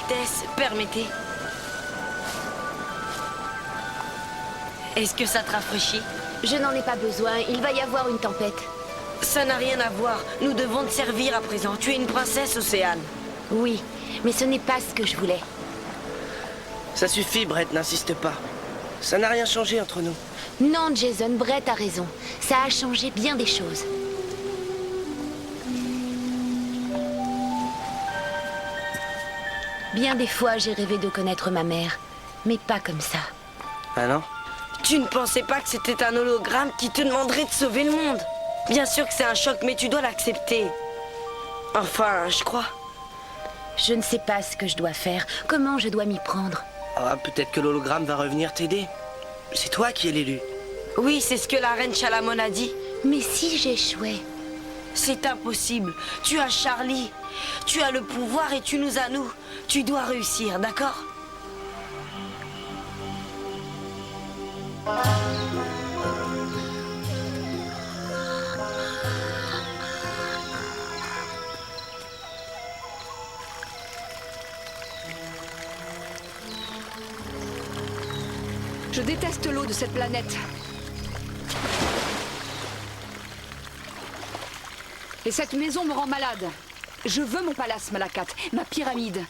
Altesse, permettez. Est-ce que ça te rafraîchit? Je n'en ai pas besoin, il va y avoir une tempête. Ça n'a rien à voir. Nous devons te servir à présent. Tu es une princesse, Océane. Oui, mais ce n'est pas ce que je voulais. Ça suffit, Brett, n'insiste pas. Ça n'a rien changé entre nous. Non, Jason, Brett a raison. Ça a changé bien des choses. Bien des fois, j'ai rêvé de connaître ma mère, mais pas comme ça. Ah non? Tu ne pensais pas que c'était un hologramme qui te demanderait de sauver le monde? Bien sûr que c'est un choc, mais tu dois l'accepter. Enfin, je crois. Je ne sais pas ce que je dois faire, comment je dois m'y prendre. Ah, peut-être que l'hologramme va revenir t'aider. C'est toi qui es l'élu. Oui, c'est ce que la reine Chalamon a dit. Mais si j'échouais? C'est impossible. Tu as Charlie. Tu as le pouvoir et tu nous as nous. Tu dois réussir, d'accord? Je déteste l'eau de cette planète. Et cette maison me rend malade. Je veux mon palace, Malakat, ma pyramide.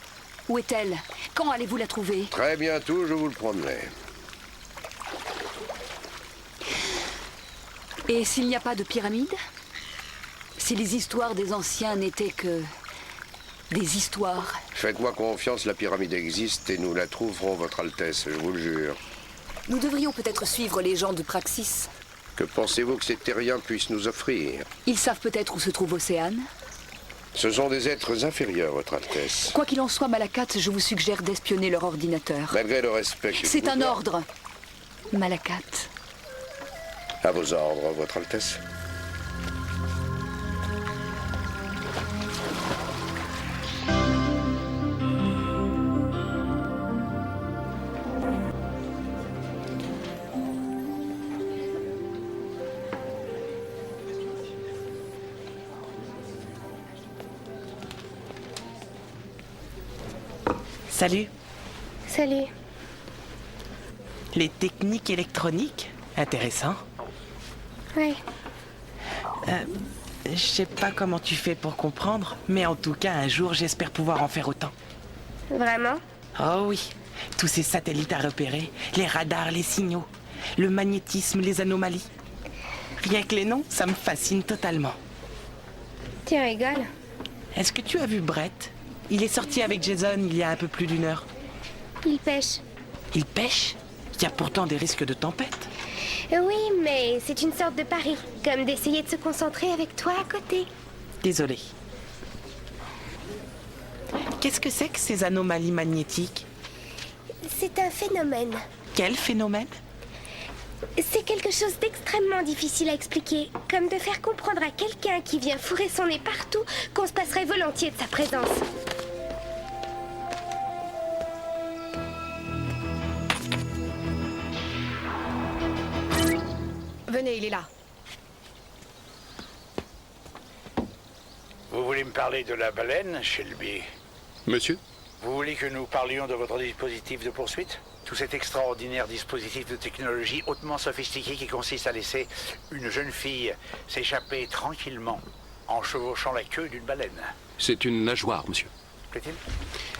Où est-elle? Quand allez-vous la trouver? Très bientôt, je vous le promets. Et s'il n'y a pas de pyramide? Si les histoires des anciens n'étaient que des histoires? Faites-moi confiance, la pyramide existe et nous la trouverons, Votre Altesse, je vous le jure. Nous devrions peut-être suivre les gens de Praxis. Que pensez-vous que ces terriens puissent nous offrir? Ils savent peut-être où se trouve Océane. Ce sont des êtres inférieurs, Votre Altesse. Quoi qu'il en soit, Malakat, je vous suggère d'espionner leur ordinateur. Malgré le respect que je C'est vous un dois. ordre, Malakat. À vos ordres, Votre Altesse. Salut. Salut. Les techniques électroniques? Intéressant. Ouais. Je sais pas comment tu fais pour comprendre, mais en tout cas, un jour, j'espère pouvoir en faire autant. Vraiment? Oh oui. Tous ces satellites à repérer, les radars, les signaux, le magnétisme, les anomalies. Rien que les noms, ça me fascine totalement. Tu rigoles? Est-ce que tu as vu Brett? Il est sorti avec Jason il y a un peu plus d'1 heure. Il pêche. Il pêche? Il y a pourtant des risques de tempête. Oui, mais c'est une sorte de pari. Comme d'essayer de se concentrer avec toi à côté. Désolé. Qu'est-ce que c'est que ces anomalies magnétiques? C'est un phénomène. Quel phénomène? C'est quelque chose d'extrêmement difficile à expliquer. Comme de faire comprendre à quelqu'un qui vient fourrer son nez partout qu'on se passerait volontiers de sa présence. Venez, il est là. Vous voulez me parler de la baleine, Shelby? Monsieur? Vous voulez que nous parlions de votre dispositif de poursuite? Tout cet extraordinaire dispositif de technologie hautement sophistiqué qui consiste à laisser une jeune fille s'échapper tranquillement en chevauchant la queue d'une baleine. C'est une nageoire, monsieur. Plaît-il?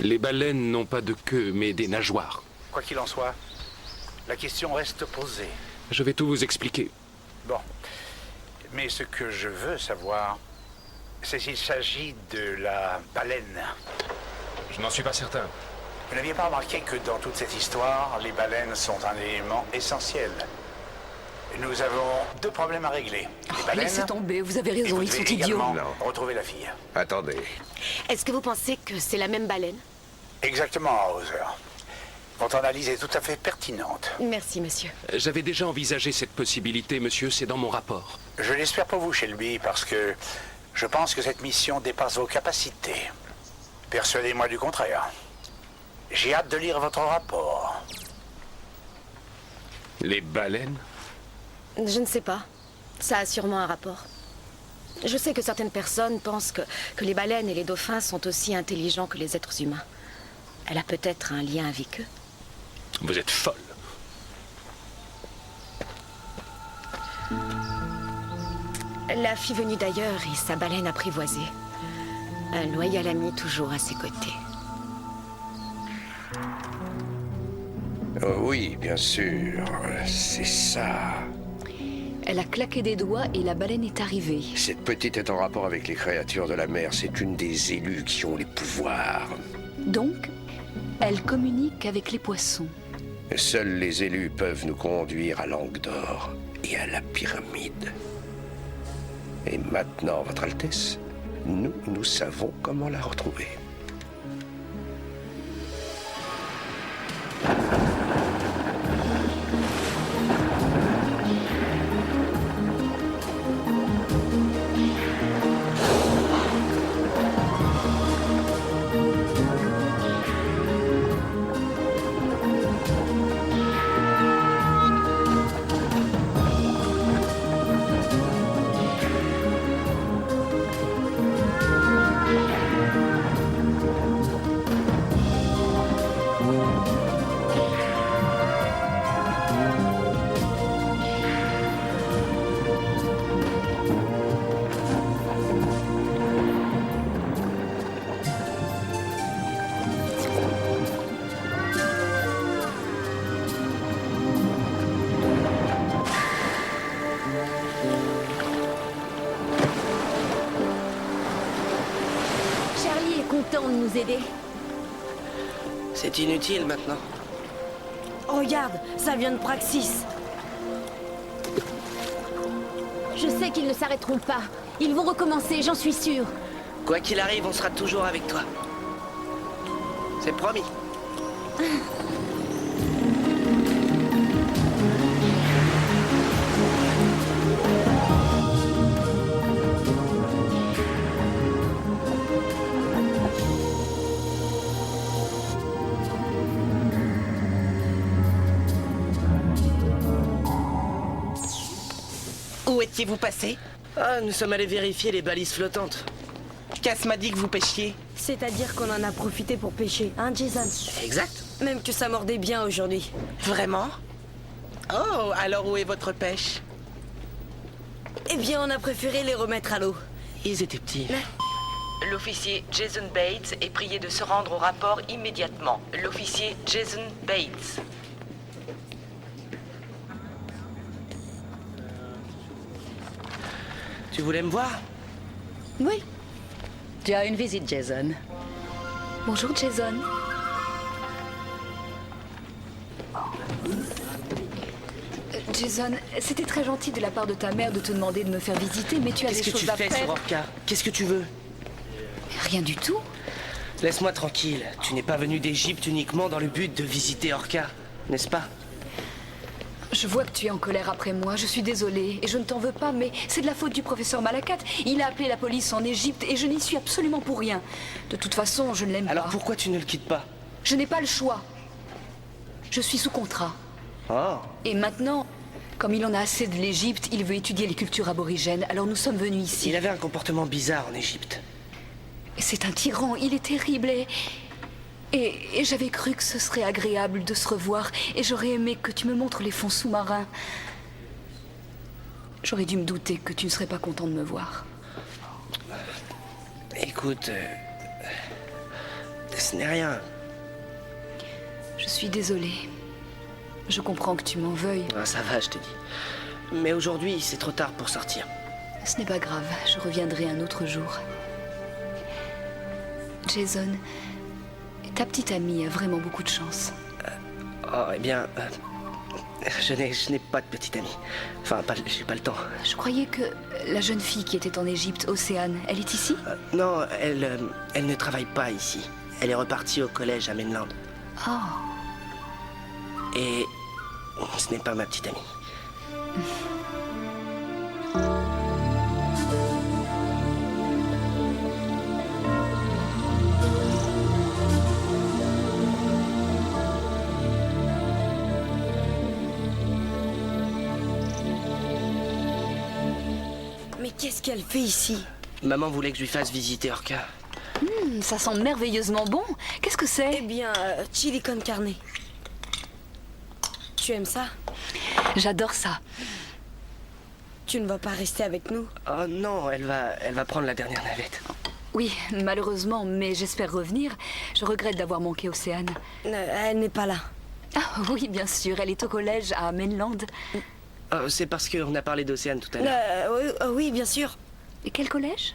Les baleines n'ont pas de queue, mais des nageoires. Quoi qu'il en soit, la question reste posée. Je vais tout vous expliquer. Bon. Mais ce que je veux savoir, c'est s'il s'agit de la baleine. Je n'en suis pas certain. Vous n'aviez pas remarqué que dans toute cette histoire, les baleines sont un élément essentiel. Nous avons 2 problèmes à régler. Les baleines... Laissez tomber, vous avez et raison, vous ils sont devez idiots. également retrouver la fille. Attendez. Est-ce que vous pensez que c'est la même baleine? Exactement, Hauser. Votre analyse est tout à fait pertinente. Merci, monsieur. J'avais déjà envisagé cette possibilité, monsieur, c'est dans mon rapport. Je l'espère pour vous, Shelby, parce que je pense que cette mission dépasse vos capacités. Persuadez-moi du contraire. J'ai hâte de lire votre rapport. Les baleines? Je ne sais pas. Ça a sûrement un rapport. Je sais que certaines personnes pensent que les baleines et les dauphins sont aussi intelligents que les êtres humains. Elle a peut-être un lien avec eux. Vous êtes folle. La fille venue d'ailleurs et sa baleine apprivoisée. Un loyal ami toujours à ses côtés. Oh oui, bien sûr. C'est ça. Elle a claqué des doigts et la baleine est arrivée. Cette petite est en rapport avec les créatures de la mer. C'est une des élus qui ont les pouvoirs. Donc, elle communique avec les poissons. Seuls les élus peuvent nous conduire à l'Angle d'Or et à la pyramide. Et maintenant, Votre Altesse, nous savons comment la retrouver. Charlie est content de nous aider. C'est inutile maintenant. Regarde, ça vient de Praxis. Je sais qu'ils ne s'arrêteront pas. Ils vont recommencer, j'en suis sûre. Quoi qu'il arrive, on sera toujours avec toi. C'est promis. Où étiez-vous passé? Ah, nous sommes allés vérifier les balises flottantes. Cass m'a dit que vous pêchiez. C'est-à-dire qu'on en a profité pour pêcher, hein Jason? Exact. Même que ça mordait bien aujourd'hui. Vraiment? Oh, alors où est votre pêche? Eh bien, on a préféré les remettre à l'eau. Ils étaient petits. L'officier Jason Bates est prié de se rendre au rapport immédiatement. L'officier Jason Bates. Tu voulais me voir? Oui. Tu as une visite, Jason. Bonjour, Jason. Jason, c'était très gentil de la part de ta mère de te demander de me faire visiter, mais tu as des Qu'est-ce que choses tu à fais faire. sur Orca? Qu'est-ce que tu veux? Rien du tout. Laisse-moi tranquille. Tu n'es pas venu d'Égypte uniquement dans le but de visiter Orca, n'est-ce pas? Je vois que tu es en colère après moi, je suis désolée, et je ne t'en veux pas, mais c'est de la faute du professeur Malakat. Il a appelé la police en Égypte, et je n'y suis absolument pour rien. De toute façon, je ne l'aime pas. Alors pourquoi tu ne le quittes pas? Je n'ai pas le choix. Je suis sous contrat. Oh. Et maintenant, comme il en a assez de l'Égypte, il veut étudier les cultures aborigènes, alors nous sommes venus ici. Il avait un comportement bizarre en Égypte. C'est un tyran, il est terrible et j'avais cru que ce serait agréable de se revoir et j'aurais aimé que tu me montres les fonds sous-marins. J'aurais dû me douter que tu ne serais pas content de me voir. Écoute, ce n'est rien. Je suis désolée. Je comprends que tu m'en veuilles. Ah, ça va, je te dis. Mais aujourd'hui, c'est trop tard pour sortir. Ce n'est pas grave, je reviendrai un autre jour. Jason, ta petite amie a vraiment beaucoup de chance. Oh, eh bien, je n'ai pas de petite amie. Enfin, j'ai pas le temps. Je croyais que la jeune fille qui était en Égypte, Océane, elle est ici? Non, elle ne travaille pas ici. Elle est repartie au collège à Mainland. Oh. Et ce n'est pas ma petite amie. Mais qu'est-ce qu'elle fait ici? Maman voulait que je lui fasse visiter Orca. Ça sent merveilleusement bon. Qu'est-ce que Eh c'est? bien, chili con carne. Tu aimes ça? J'adore ça. Tu ne vas pas rester avec nous? Oh non, elle va prendre la dernière navette. Oui, malheureusement, mais j'espère revenir. Je regrette d'avoir manqué Océane. Elle n'est pas là. Ah oui, bien sûr, elle est au collège à Mainland. C'est parce qu'on a parlé d'Océane tout à l'heure. Oui, bien sûr. Et quel collège?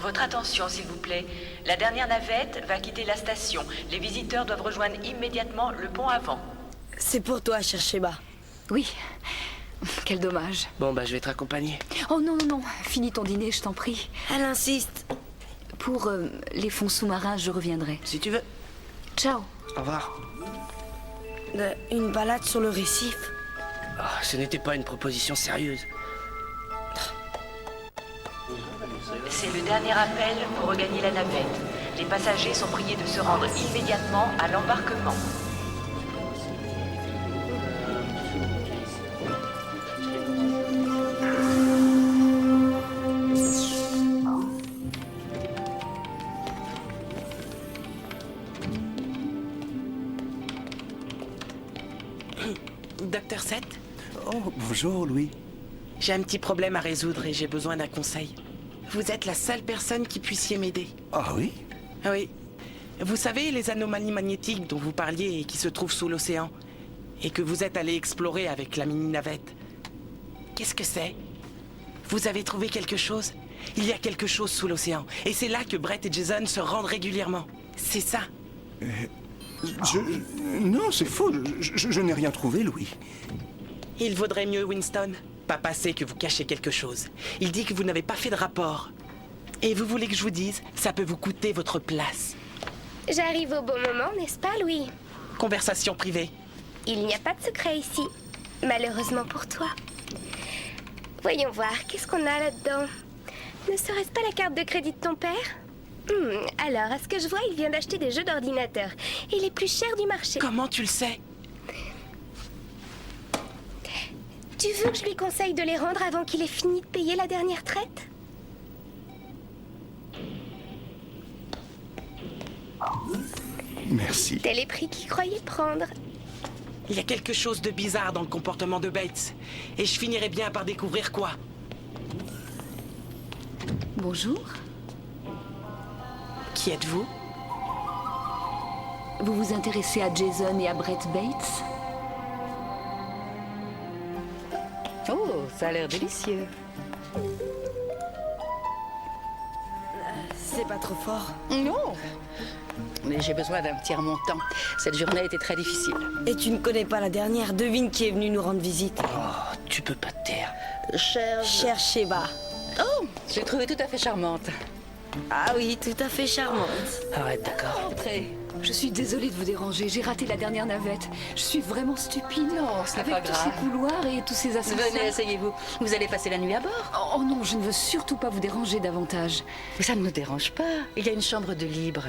Votre attention, s'il vous plaît. La dernière navette va quitter la station. Les visiteurs doivent rejoindre immédiatement le pont avant. C'est pour toi, cher Sheba. Oui. Quel dommage. Bon, bah je vais te raccompagner. Oh non, non, non. Finis ton dîner, je t'en prie. Elle insiste. Pour les fonds sous-marins, je reviendrai. Si tu veux. Ciao. Au revoir. Une balade sur le récif. Oh, ce n'était pas une proposition sérieuse. C'est le dernier appel pour regagner la navette. Les passagers sont priés de se rendre immédiatement à l'embarquement. Docteur Seth, Oh, bonjour, Louis. j'ai un petit problème à résoudre et j'ai besoin d'un conseil. Vous êtes la seule personne qui puissiez m'aider. Ah oui? Oui. Vous savez, les anomalies magnétiques dont vous parliez et qui se trouvent sous l'océan, et que vous êtes allé explorer avec la mini-navette. Qu'est-ce que c'est? Vous avez trouvé quelque chose? Il y a quelque chose sous l'océan, et c'est là que Brett et Jason se rendent régulièrement. C'est ça. Non, c'est faux. Je n'ai rien trouvé, Louis. Il vaudrait mieux, Winston. Papa sait que vous cachez quelque chose. Il dit que vous n'avez pas fait de rapport. Et vous voulez que je vous dise, ça peut vous coûter votre place. J'arrive au bon moment, n'est-ce pas, Louis? Conversation privée. Il n'y a pas de secret ici. Malheureusement pour toi. Voyons voir, qu'est-ce qu'on a là-dedans? Ne serait-ce pas la carte de crédit de ton père? Alors, à ce que je vois, il vient d'acheter des jeux d'ordinateur. Et les plus chers du marché. Comment tu le sais? Tu veux que je lui conseille de les rendre avant qu'il ait fini de payer la dernière traite? Merci. Tel est prix qu'il croyait prendre. Il y a quelque chose de bizarre dans le comportement de Bates. Et je finirai bien par découvrir quoi. Bonjour. Qui êtes-vous? Vous vous intéressez à Jason et à Brett Bates? Oh, ça a l'air délicieux. C'est pas trop fort. Non. Mais j'ai besoin d'un petit remontant. Cette journée a été très difficile. Et tu ne connais pas la dernière. Devine qui est venu nous rendre visite. Oh, tu peux pas te taire. Cher Sheba. Oh, je l'ai trouvée tout à fait charmante. Ah oui, tout à fait charmante. Arrête, d'accord. Entrez. Je suis désolée de vous déranger. J'ai raté la dernière navette. Je suis vraiment stupide. Non, ce n'est pas Avec tous grave. ces couloirs et tous ces ascenseurs. Venez, asseyez-vous. Vous allez passer la nuit à bord? Oh non, je ne veux surtout pas vous déranger davantage. Mais ça ne nous dérange pas. Il y a une chambre de libre.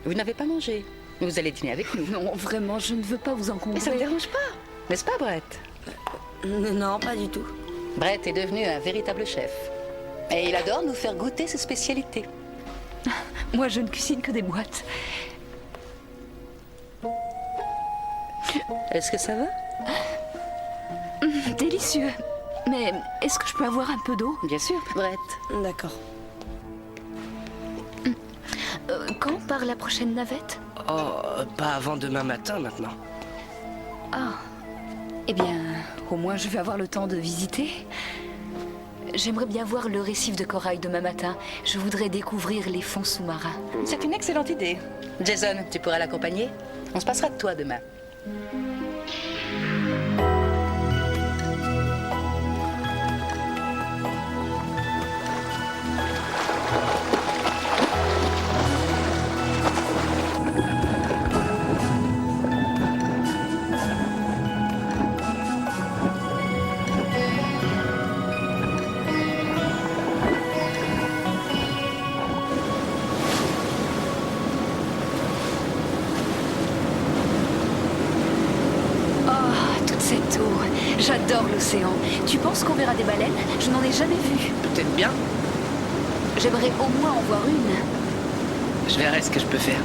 Vous n'avez pas mangé. Vous allez dîner avec nous. Non, vraiment, je ne veux pas vous encombrer. Mais ça ne dérange pas. N'est-ce pas, Brett? Non, pas du tout. Brett est devenu un véritable chef. Et il adore nous faire goûter ses spécialités. Moi, je ne cuisine que des boîtes. Est-ce que ça va? Délicieux. Mais est-ce que je peux avoir un peu d'eau? Bien sûr, Brett. D'accord. Quand part la prochaine navette? Oh, pas avant demain matin maintenant. Ah. Eh bien, au moins je vais avoir le temps de visiter. J'aimerais bien voir le récif de corail demain matin. Je voudrais découvrir les fonds sous-marins. C'est une excellente idée. Jason, tu pourras l'accompagner? On se passera de toi demain. J'adore l'océan. Tu penses qu'on verra des baleines? Je n'en ai jamais vu. Peut-être bien. J'aimerais au moins en voir une. Je verrai ce que je peux faire.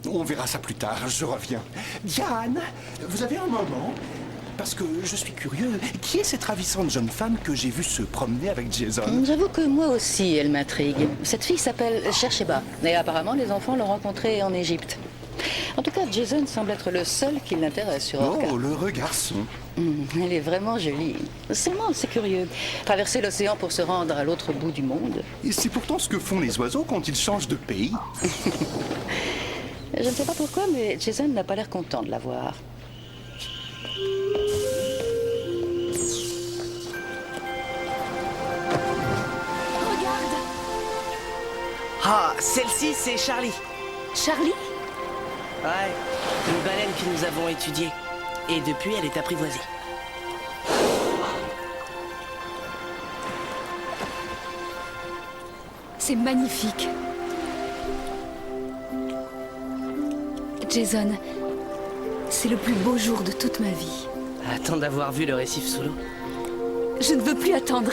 On verra ça plus tard, je reviens. Diane, vous avez un moment? Parce que je suis curieux. Qui est cette ravissante jeune femme que j'ai vue se promener avec Jason? J'avoue que moi aussi, elle m'intrigue. Cette fille s'appelle Chercheba. Et apparemment, les enfants l'ont rencontrée en Égypte. En tout cas, Jason semble être le seul qui l'intéresse sur Orca. Oh, l'heureux garçon. Elle est vraiment jolie. Seulement, c'est curieux. Traverser l'océan pour se rendre à l'autre bout du monde. Et c'est pourtant ce que font les oiseaux quand ils changent de pays. Je ne sais pas pourquoi, mais Jason n'a pas l'air content de la voir. Ah, celle-ci, c'est Charlie. Charlie? Ouais, une baleine que nous avons étudiée. Et depuis, elle est apprivoisée. C'est magnifique. Jason, c'est le plus beau jour de toute ma vie. Attends d'avoir vu le récif sous l'eau. Je ne veux plus attendre.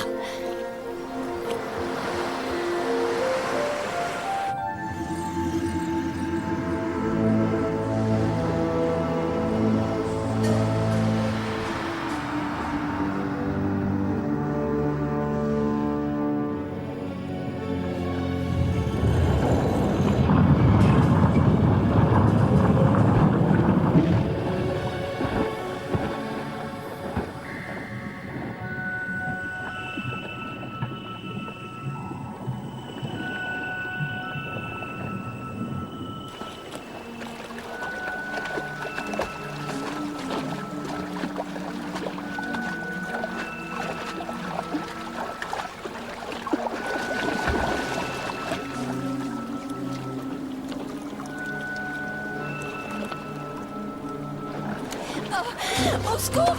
Au secours!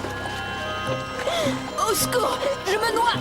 Au secours! Je me noie!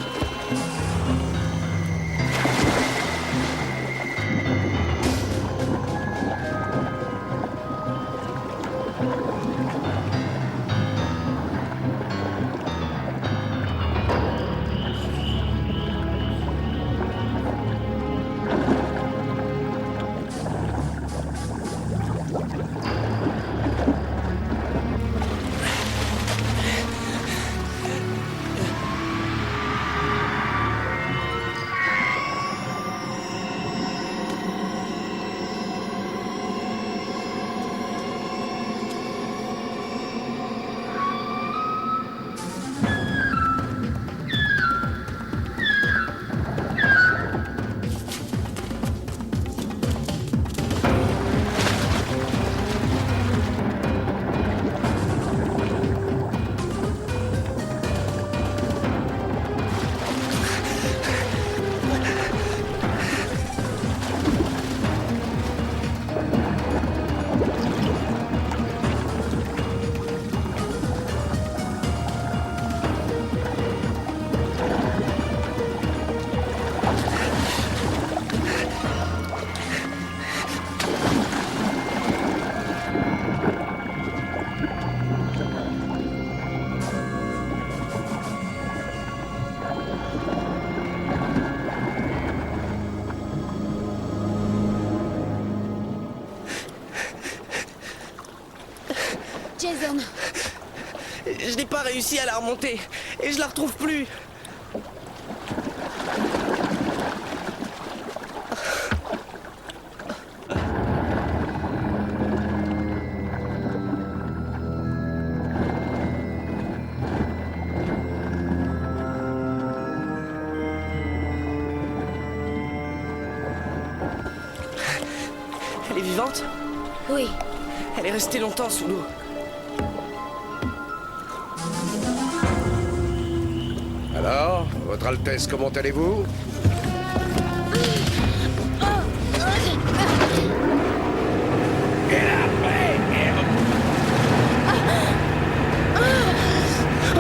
Jason. Je n'ai pas réussi à la remonter. Et je la retrouve plus. Elle est vivante? Oui. Elle est restée longtemps sous l'eau. Alors, Votre Altesse, comment allez-vous?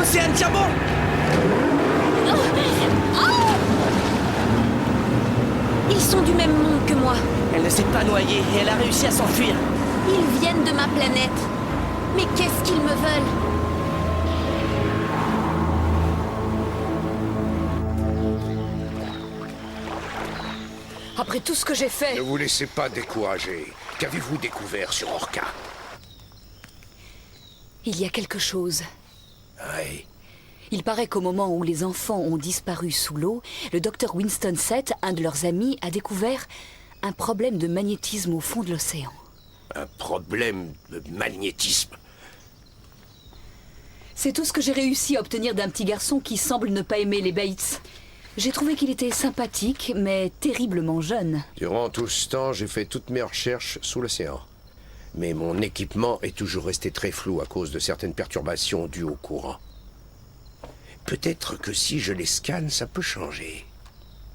Océane, tiens bon! Ils sont du même monde que moi. Elle ne s'est pas noyée et elle a réussi à s'enfuir. Ils viennent de ma planète. Mais qu'est-ce qu'ils me veulent? Après tout ce que j'ai fait... Ne vous laissez pas décourager. Qu'avez-vous découvert sur Orca? Il y a quelque chose. Oui. Il paraît qu'au moment où les enfants ont disparu sous l'eau, le docteur Winston Seth, un de leurs amis, a découvert un problème de magnétisme au fond de l'océan. Un problème de magnétisme? C'est tout ce que j'ai réussi à obtenir d'un petit garçon qui semble ne pas aimer les Bates. J'ai trouvé qu'il était sympathique, mais terriblement jeune. Durant tout ce temps, j'ai fait toutes mes recherches sous l'océan. Mais mon équipement est toujours resté très flou à cause de certaines perturbations dues au courant. Peut-être que si je les scanne, ça peut changer.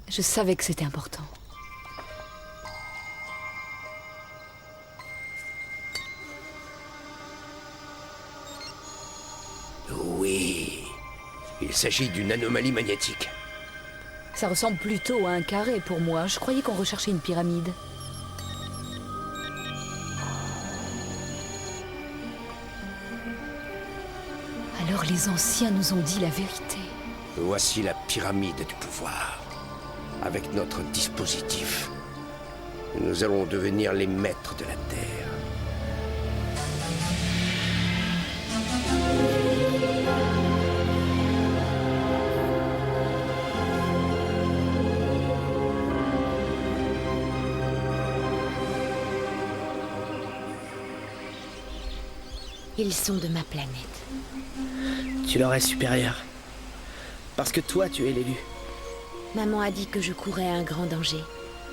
Je savais que c'était important. Oui, il s'agit d'une anomalie magnétique. Ça ressemble plutôt à un carré pour moi. Je croyais qu'on recherchait une pyramide. Alors les anciens nous ont dit la vérité. Voici la pyramide du pouvoir. Avec notre dispositif, nous allons devenir les maîtres de la Terre. Ils sont de ma planète. Tu leur es supérieur. Parce que toi, tu es l'élu. Maman a dit que je courais un grand danger,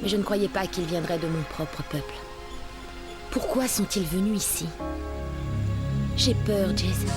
mais je ne croyais pas qu'ils viendraient de mon propre peuple. Pourquoi sont-ils venus ici? J'ai peur, Jason.